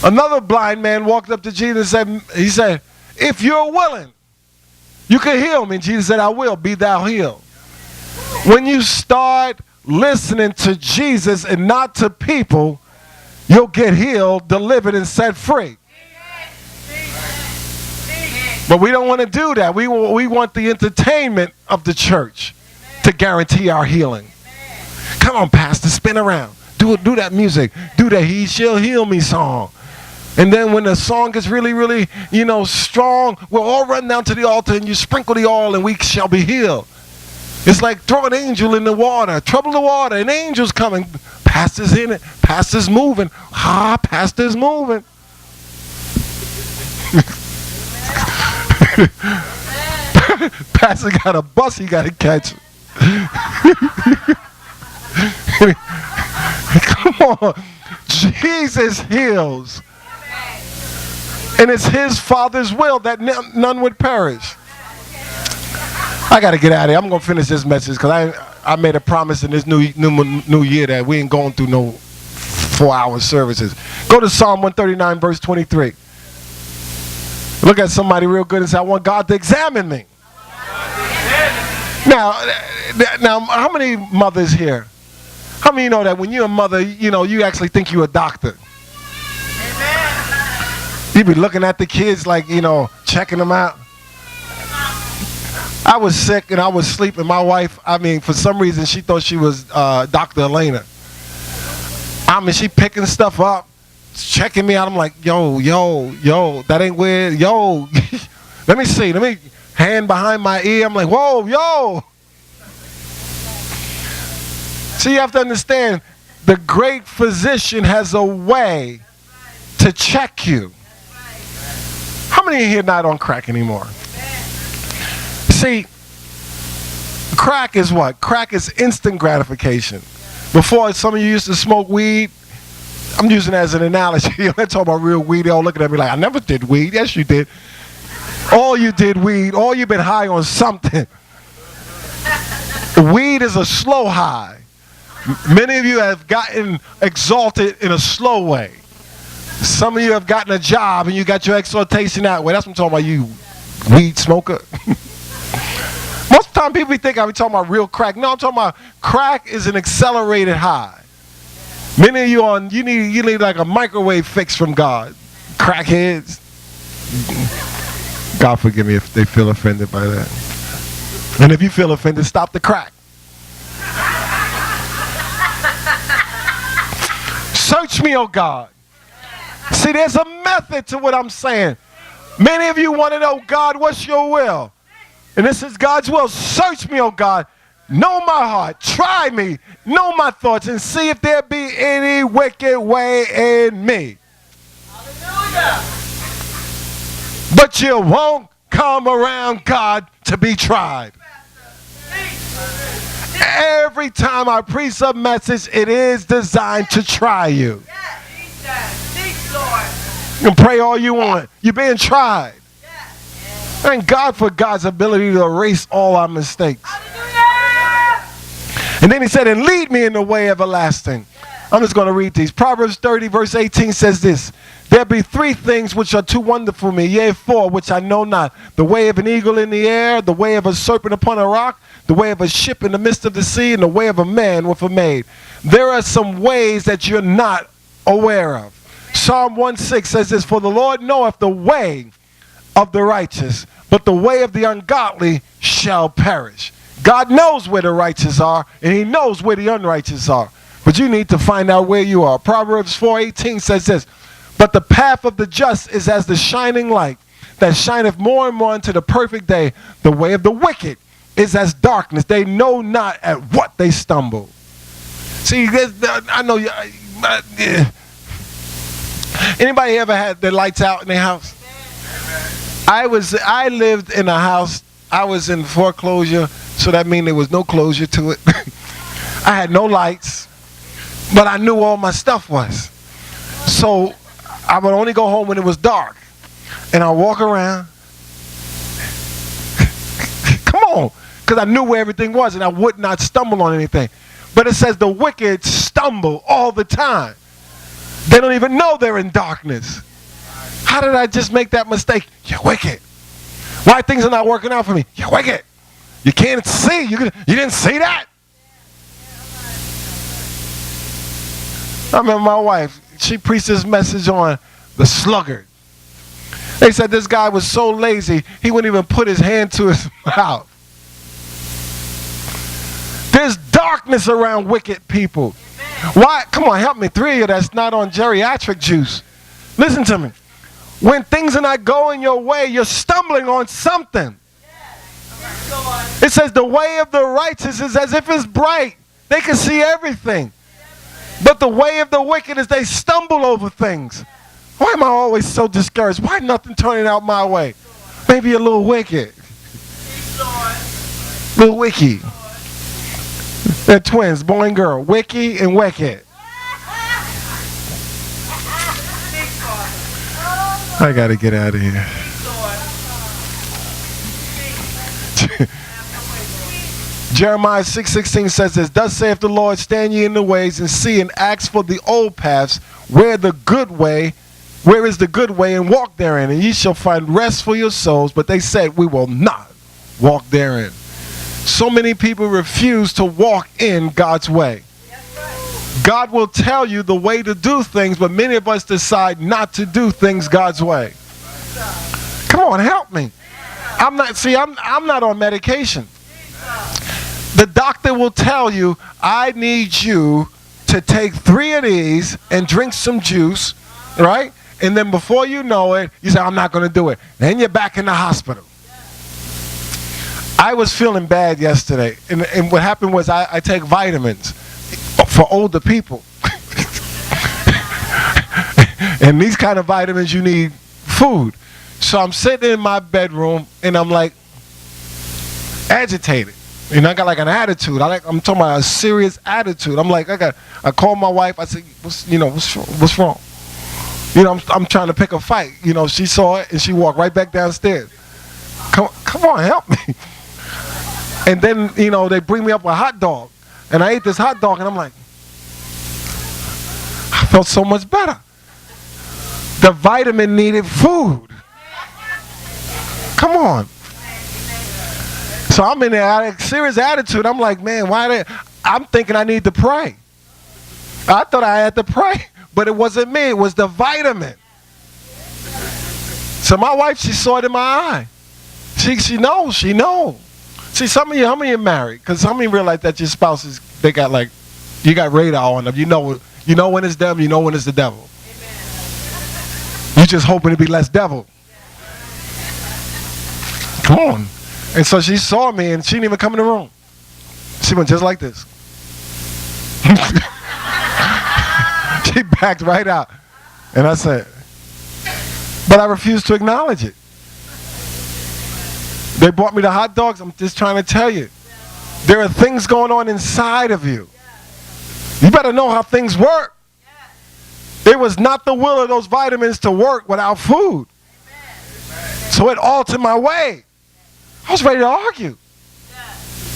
Another blind man walked up to Jesus and said, if you're willing, you can heal me. And Jesus said, I will, be thou healed. When you start listening to Jesus and not to people, you'll get healed, delivered, and set free. But we don't want to do that. We want the entertainment of the church to guarantee our healing. Come on, pastor, spin around. Do that music. Do that He Shall Heal Me song. And then when the song gets really, really, strong, we'll all run down to the altar and you sprinkle the oil and we shall be healed. It's like throw an angel in the water, trouble the water, an angel's coming. Pastor's in it. Pastor's moving. Pastor's moving. Pastor got a bus he got to catch. Come on. Jesus heals. And it's His Father's will that none would perish. I got to get out of here. I'm going to finish this message because I made a promise in this new year that we ain't going through no 4-hour services. Go to Psalm 139, verse 23. Look at somebody real good and say, I want God to examine me. Now, how many mothers here? How many know that when you're a mother, you actually think you're a doctor? You be looking at the kids like, checking them out. I was sick and I was sleeping. My wife, for some reason, she thought she was Dr. Elena. She picking stuff up, checking me out. I'm like, yo, that ain't weird. Yo, let me see. Let me hand behind my ear. I'm like, whoa, yo. See, you have to understand, the great physician has a way to check you. How many here not on crack anymore? See, crack is what? Crack is instant gratification. Before, some of you used to smoke weed. I'm using it as an analogy. I'm not talking about real weed. They all looking at me like, I never did weed. Yes, you did. All you did weed. All you've been high on something. Weed is a slow high. Many of you have gotten exalted in a slow way. Some of you have gotten a job and you got your exaltation that way. That's what I'm talking about, you weed smoker. Most of the time people think I'm talking about real crack. No, I'm talking about crack is an accelerated high. Many of you you need like a microwave fix from God. Crackheads. God forgive me if they feel offended by that. And if you feel offended, stop the crack. Search me, oh God. See, there's a method to what I'm saying. Many of you want to know, God, what's your will? And this is God's will. Search me, oh God. Know my heart. Try me. Know my thoughts and see if there be any wicked way in me. Hallelujah. But you won't come around God to be tried. Every time I preach a message, it is designed to try you. You can pray all you want. You're being tried. Thank God for God's ability to erase all our mistakes. And then he said, and lead me in the way everlasting. I'm just going to read these. Proverbs 30 verse 18 says this. There be 3 things which are too wonderful for me, yea, 4 which I know not. The way of an eagle in the air, the way of a serpent upon a rock, the way of a ship in the midst of the sea, and the way of a man with a maid. There are some ways that you're not aware of. Psalm 1:6 says this, for the Lord knoweth the way of the righteous, but the way of the ungodly shall perish. God knows where the righteous are, and he knows where the unrighteous are. But you need to find out where you are. Proverbs 4:18 says this, but the path of the just is as the shining light that shineth more and more unto the perfect day. The way of the wicked is as darkness. They know not at what they stumble. See, I know you. Anybody ever had their lights out in their house? I lived in a house. I was in foreclosure, so that means there was no closure to it. I had no lights, but I knew all my stuff was. So I would only go home when it was dark, and I'd walk around. Come on, because I knew where everything was, and I would not stumble on anything. But it says the wicked stumble all the time. They don't even know they're in darkness. How did I just make that mistake? You're wicked. Why things are not working out for me? You're wicked. You can't see. You didn't see that? I remember my wife, she preached this message on the sluggard. They said this guy was so lazy, he wouldn't even put his hand to his mouth. There's darkness around wicked people. Why? Come on, help me. 3 of you that's not on geriatric juice. Listen to me. When things are not going your way, you're stumbling on something. It says the way of the righteous is as if it's bright. They can see everything. But the way of the wicked is they stumble over things. Why am I always so discouraged? Why nothing turning out my way? Maybe a little wicked. Little Wiki. They're twins, boy and girl. Wiki and Wicked. I gotta get out of here. Jeremiah 6:16 says this, thus saith the Lord, stand ye in the ways and see and ask for the old paths, where is the good way, and walk therein, and ye shall find rest for your souls. But they said, we will not walk therein. So many people refuse to walk in God's way. God will tell you the way to do things, but many of us decide not to do things God's way. Come on, help me. I'm not on medication. The doctor will tell you, I need you to take 3 of these and drink some juice, right? And then before you know it, you say, I'm not going to do it. Then you're back in the hospital. I was feeling bad yesterday, and what happened was I take vitamins for older people. And these kind of vitamins, you need food. So I'm sitting in my bedroom, and I'm like agitated. And I got like an attitude. I'm talking about a serious attitude. I'm like, I called my wife. I said, what's wrong? You know, I'm trying to pick a fight. You know, she saw it, and she walked right back downstairs. Come on, help me. And then, you know, they bring me up a hot dog. And I ate this hot dog, and I'm like, I felt so much better. The vitamin needed food. Come on. So I'm in a serious attitude. I'm like, man, I'm thinking I need to pray. I thought I had to pray, but it wasn't me. It was the vitamin. So my wife, she saw it in my eye. She knows. See, some of you, how many are married? Because how many realize that your spouses, they got like, you got radar on them. You know when it's them, you know when it's the devil. You're just hoping to be less devil. Come on. And so she saw me, and she didn't even come in the room. She went just like this. She backed right out. And I said, but I refused to acknowledge it. They brought me the hot dogs. I'm just trying to tell you. There are things going on inside of you. You better know how things work. It was not the will of those vitamins to work without food. So it altered my way. I was ready to argue.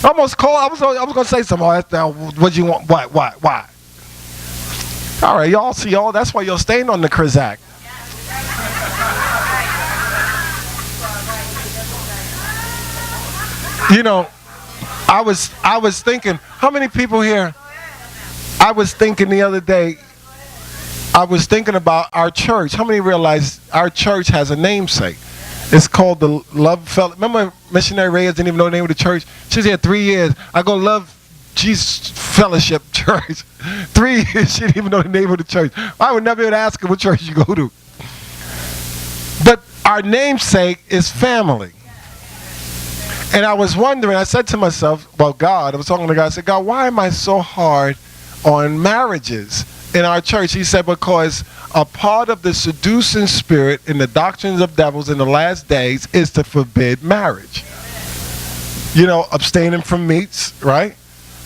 I almost called. I was going to say something. What do you want? Why? All right, y'all see y'all. That's why you're staying on the Krizak. You know, I was thinking, how many people here? I was thinking the other day, I was thinking about our church. How many realize our church has a namesake? It's called the Love Fellowship. Remember Missionary Reyes didn't even know the name of the church? She's here 3 years. I go Love Jesus Fellowship Church. 3 years, she didn't even know the name of the church. I would never even ask her what church you go to. But our namesake is family. And I was wondering, I said to myself, well, God, I was talking to God, I said, God, why am I so hard on marriages in our church? He said, because a part of the seducing spirit in the doctrines of devils in the last days is to forbid marriage. You know, abstaining from meats, right?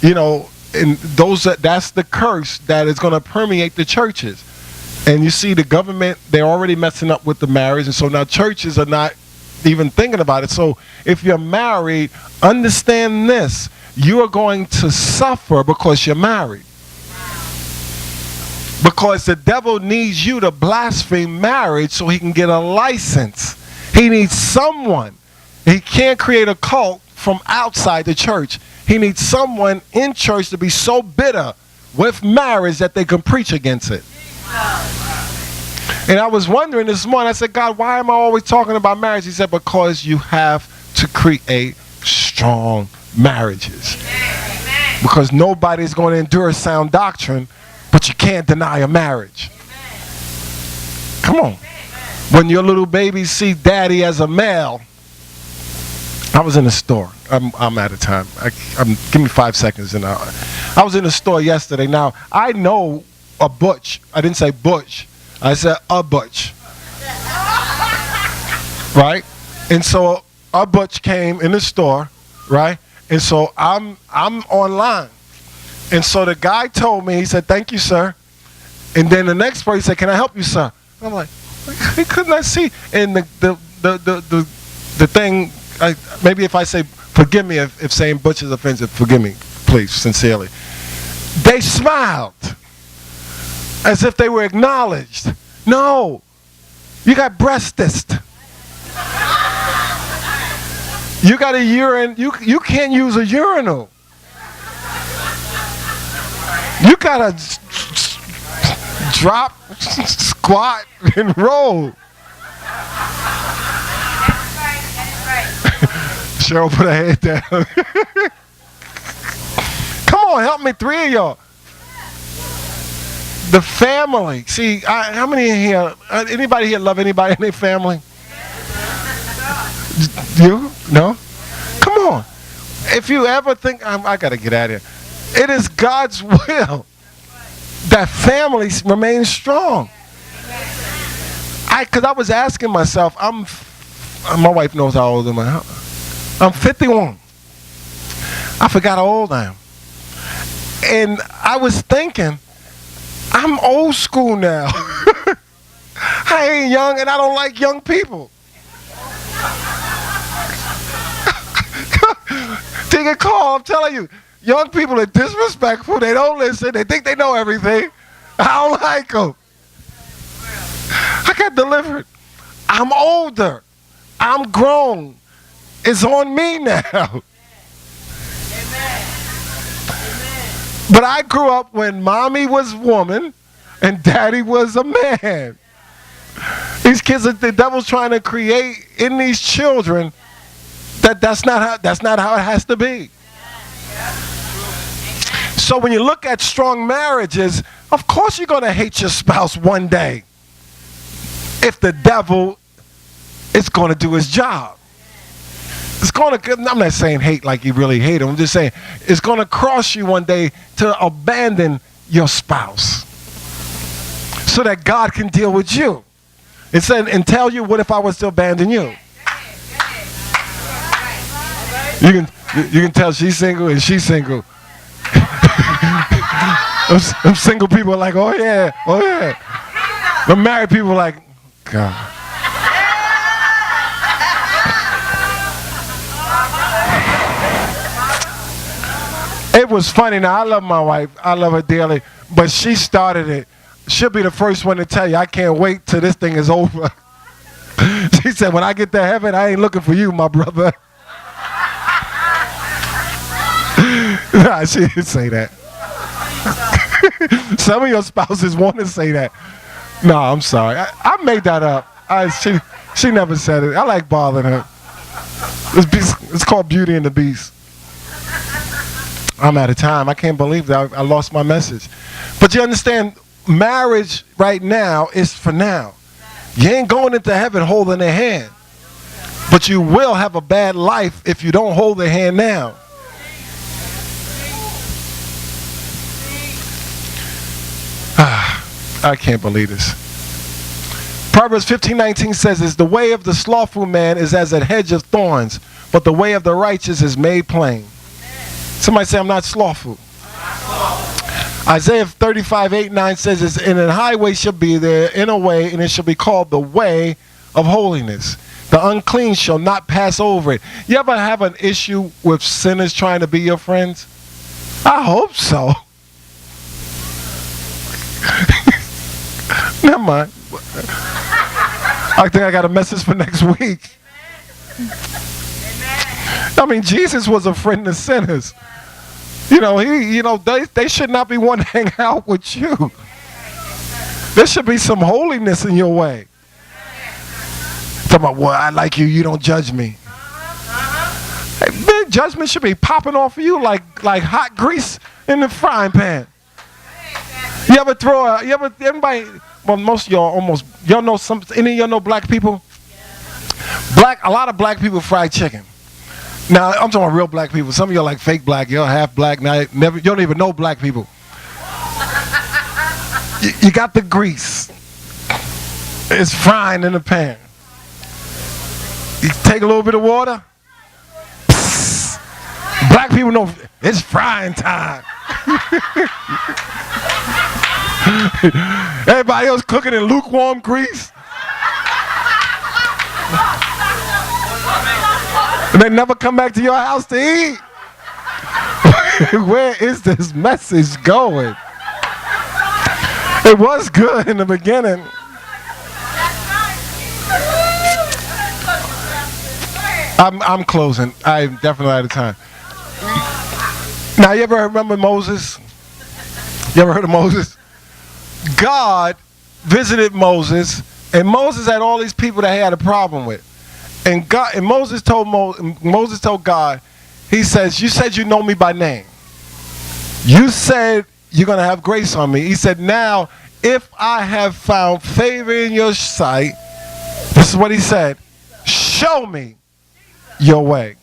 You know, and that's the curse that is going to permeate the churches. And you see the government, they're already messing up with the marriage, and so now churches are not even thinking about it. So if you're married, understand this. You are going to suffer because you're married. Because the devil needs you to blaspheme marriage so he can get a license. He needs someone. He can't create a cult from outside the church. He needs someone in church to be so bitter with marriage that they can preach against it. And I was wondering this morning, I said, God, why am I always talking about marriage? He said, because you have to create strong marriages. Because nobody's going to endure sound doctrine, but you can't deny a marriage. Come on. When your little babies see daddy as a male. I was in the store. I'm out of time. Give me 5 seconds. And I was in the store yesterday. Now, I know a butch. I didn't say butch. I said a butch. Right? And so a butch came in the store. Right? And so I'm online. And so the guy told me, he said, thank you, sir. And then the next person said, can I help you, sir? I'm like, he could not see. And the thing, maybe if I say, forgive me if saying butch is offensive, forgive me, please, sincerely. They smiled as if they were acknowledged. No, you got breastist. You got a urine, you can't use a urinal. You gotta drop, squat, and roll. Cheryl put her head down. Come on, help me, 3 of y'all. The family. See, how many in here, anybody here love anybody in their family? You? No? Come on. If you ever think, I gotta get out of here. It is God's will that families remain strong. Because I was asking myself, my wife knows how old I am. I'm 51. I forgot how old I am. And I was thinking, I'm old school now. I ain't young and I don't like young people. Take a call, I'm telling you. Young people are disrespectful. They don't listen. They think they know everything. I don't like them. I got delivered. I'm older. I'm grown. It's on me now. Amen. But I grew up when mommy was woman and daddy was a man. These kids, the devil's trying to create in these children that's not how it has to be. So when you look at strong marriages, of course you're going to hate your spouse one day if the devil is going to do his job. It's going to, I'm not saying hate like you really hate him. I'm just saying it's going to cross you one day to abandon your spouse so that God can deal with you. It said, and tell you, what if I was to abandon you? You can tell she's single and she's single. Them single people are like, oh yeah, oh yeah. The married people are like, God. It was funny. Now, I love my wife. I love her dearly. But she started it. She'll be the first one to tell you, I can't wait till this thing is over. She said, when I get to heaven, I ain't looking for you, my brother. Nah, she didn't say that. Some of your spouses want to say that. No, I'm sorry. I made that up. She never said it. I like bothering her. It's called Beauty and the Beast. I'm out of time. I can't believe that I lost my message. But you understand, marriage right now is for now. You ain't going into heaven holding their hand. But you will have a bad life if you don't hold their hand now. I can't believe this. Proverbs 15:19 says this, the way of the slothful man is as a hedge of thorns, but the way of the righteous is made plain. Somebody say, I'm not slothful. Isaiah 35:8-9 says this, and a highway shall be there in a way, and it shall be called the way of holiness. The unclean shall not pass over it. You ever have an issue with sinners trying to be your friends? I hope so. Never mind. I think I got a message for next week. I mean, Jesus was a friend of sinners. You know, they should not be wanting to hang out with you. There should be some holiness in your way. Talking about, well, I like you, you don't judge me. Hey, man, judgment should be popping off of you like hot grease in the frying pan. You ever everybody, well, most of y'all know any of y'all know black people? A lot of black people fry chicken. Now, I'm talking about real black people. Some of y'all like fake black, y'all half black, now you don't even know black people. You got the grease. It's frying in the pan. You take a little bit of water. Psst. Black people know it's frying time. Everybody else cooking in lukewarm grease. And they never come back to your house to eat. Where is this message going? It was good in the beginning. I'm closing. I'm definitely out of time. Now, you ever remember Moses? You ever heard of Moses? God visited Moses, and Moses had all these people that he had a problem with. And Moses told God, he says, you said you know me by name. You said you're going to have grace on me. He said, now, if I have found favor in your sight, this is what he said, show me your way.